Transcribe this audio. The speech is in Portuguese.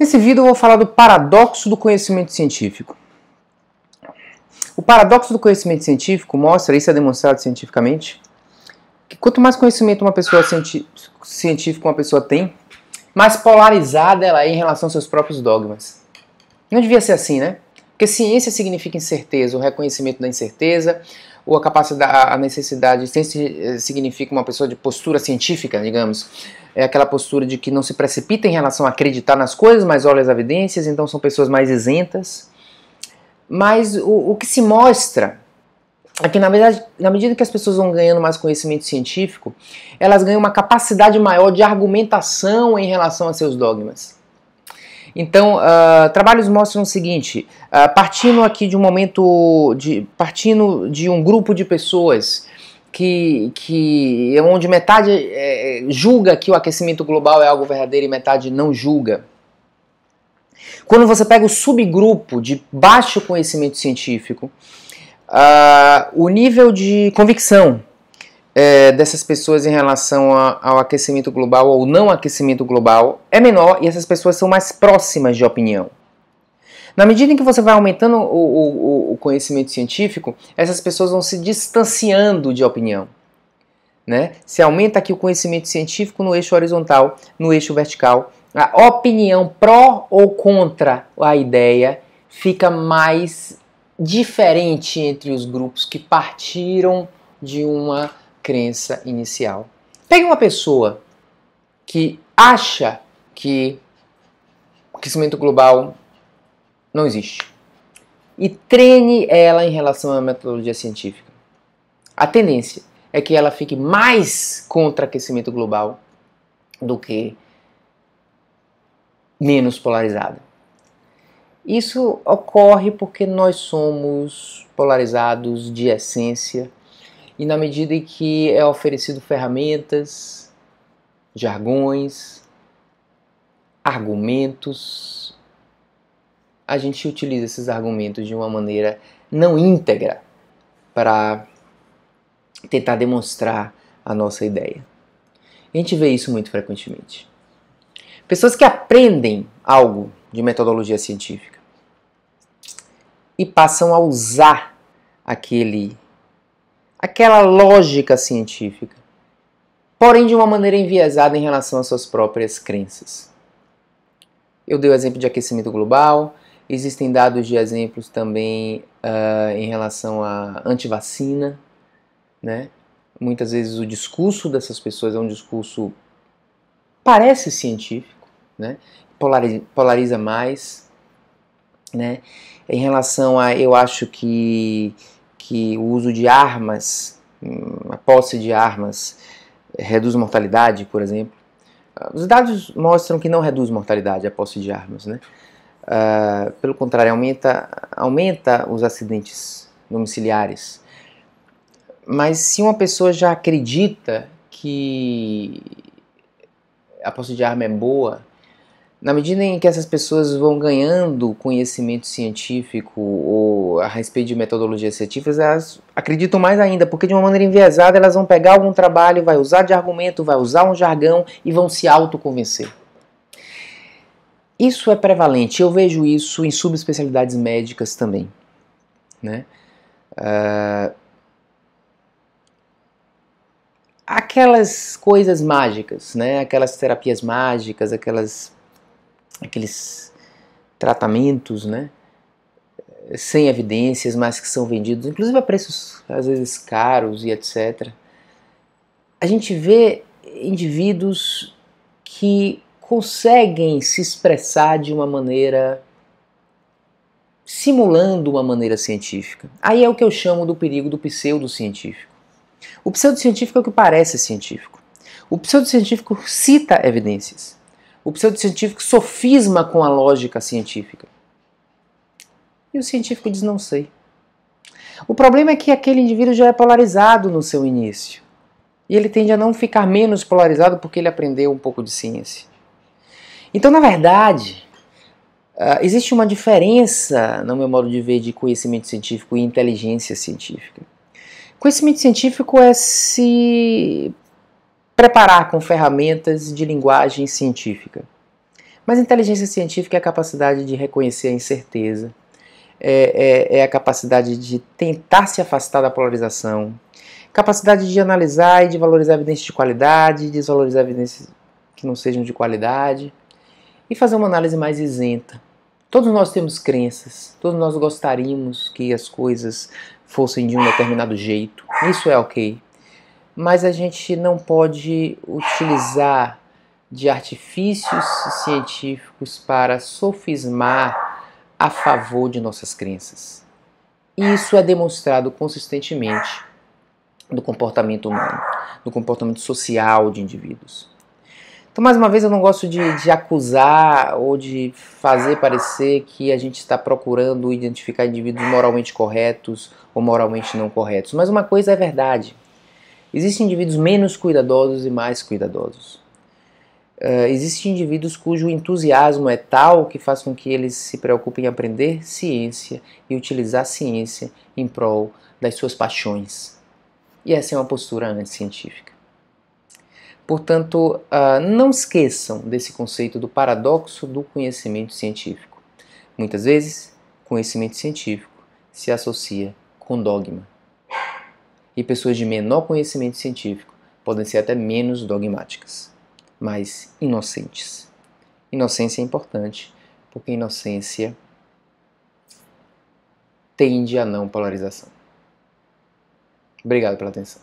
Nesse vídeo eu vou falar do paradoxo do conhecimento científico. O paradoxo do conhecimento científico mostra, isso é demonstrado cientificamente, que quanto mais conhecimento uma pessoa científica uma pessoa tem, mais polarizada ela é em relação aos seus próprios dogmas. Não devia ser assim, né? Porque ciência significa incerteza, o reconhecimento da incerteza, ou a capacidade, a necessidade, ciência significa uma pessoa de postura científica, digamos. É aquela postura de que não se precipita em relação a acreditar nas coisas, mas olha as evidências, então são pessoas mais isentas. Mas o que se mostra é que, na verdade, na medida que as pessoas vão ganhando mais conhecimento científico, elas ganham uma capacidade maior de argumentação em relação a seus dogmas. Então, trabalhos mostram o seguinte, partindo aqui de um momento, partindo de um grupo de pessoas onde metade julga que o aquecimento global é algo verdadeiro e metade não julga. Quando você pega o subgrupo de baixo conhecimento científico, o nível de convicção dessas pessoas em relação ao aquecimento global ou não aquecimento global é menor e essas pessoas são mais próximas de opinião. Na medida em que você vai aumentando o conhecimento científico, essas pessoas vão se distanciando de opinião. Né? Se aumenta aqui o conhecimento científico no eixo horizontal, no eixo vertical, a opinião pró ou contra a ideia fica mais diferente entre os grupos que partiram de uma crença inicial. Pegue uma pessoa que acha que o aquecimento global não existe e treine ela em relação à metodologia científica. A tendência é que ela fique mais contra aquecimento global do que menos polarizada. Isso ocorre porque nós somos polarizados de essência e na medida em que é oferecido ferramentas, jargões, argumentos, a gente utiliza esses argumentos de uma maneira não íntegra para tentar demonstrar a nossa ideia. A gente vê isso muito frequentemente. Pessoas que aprendem algo de metodologia científica e passam a usar aquela lógica científica, porém de uma maneira enviesada em relação às suas próprias crenças. Eu dei o exemplo de aquecimento global, existem dados de exemplos também em relação à antivacina, né? Muitas vezes o discurso dessas pessoas é um discurso parece científico, né? Polariza mais, né? Em relação a, eu acho que o uso de armas, a posse de armas reduz mortalidade, por exemplo. Os dados mostram que não reduz mortalidade a posse de armas, né? Pelo contrário, aumenta os acidentes domiciliares. Mas se uma pessoa já acredita que a posse de arma é boa, na medida em que essas pessoas vão ganhando conhecimento científico ou a respeito de metodologias científicas, elas acreditam mais ainda, porque de uma maneira enviesada elas vão pegar algum trabalho, vai usar de argumento, vai usar um jargão e vão se autoconvencer. Isso é prevalente, eu vejo isso em subespecialidades médicas também, né? Aquelas coisas mágicas, né? Aquelas terapias mágicas, aqueles tratamentos, né? Sem evidências, mas que são vendidos, inclusive a preços às vezes caros e etc. A gente vê indivíduos que conseguem se expressar de uma maneira simulando uma maneira científica. Aí é o que eu chamo do perigo do pseudocientífico. O pseudocientífico é o que parece científico. O pseudocientífico cita evidências. O pseudocientífico sofisma com a lógica científica. E o científico diz não sei. O problema é que aquele indivíduo já é polarizado no seu início. E ele tende a não ficar menos polarizado porque ele aprendeu um pouco de ciência. Então, na verdade, existe uma diferença, no meu modo de ver, de conhecimento científico e inteligência científica. Conhecimento científico é se preparar com ferramentas de linguagem científica. Mas inteligência científica é a capacidade de reconhecer a incerteza, é a capacidade de tentar se afastar da polarização, capacidade de analisar e de valorizar evidências de qualidade, desvalorizar evidências que não sejam de qualidade, e fazer uma análise mais isenta. Todos nós temos crenças, todos nós gostaríamos que as coisas fossem de um determinado jeito, isso é ok. Mas a gente não pode utilizar de artifícios científicos para sofismar a favor de nossas crenças. Isso é demonstrado consistentemente do comportamento humano, do comportamento social de indivíduos. Então, mais uma vez, eu não gosto de acusar ou de fazer parecer que a gente está procurando identificar indivíduos moralmente corretos ou moralmente não corretos. Mas uma coisa é verdade. Existem indivíduos menos cuidadosos e mais cuidadosos. Existem indivíduos cujo entusiasmo é tal que faz com que eles se preocupem em aprender ciência e utilizar a ciência em prol das suas paixões. E essa é uma postura anticientífica. Portanto, não esqueçam desse conceito do paradoxo do conhecimento científico. Muitas vezes, conhecimento científico se associa com dogma. E pessoas de menor conhecimento científico podem ser até menos dogmáticas, mas inocentes. Inocência é importante, porque inocência tende a não polarização. Obrigado pela atenção.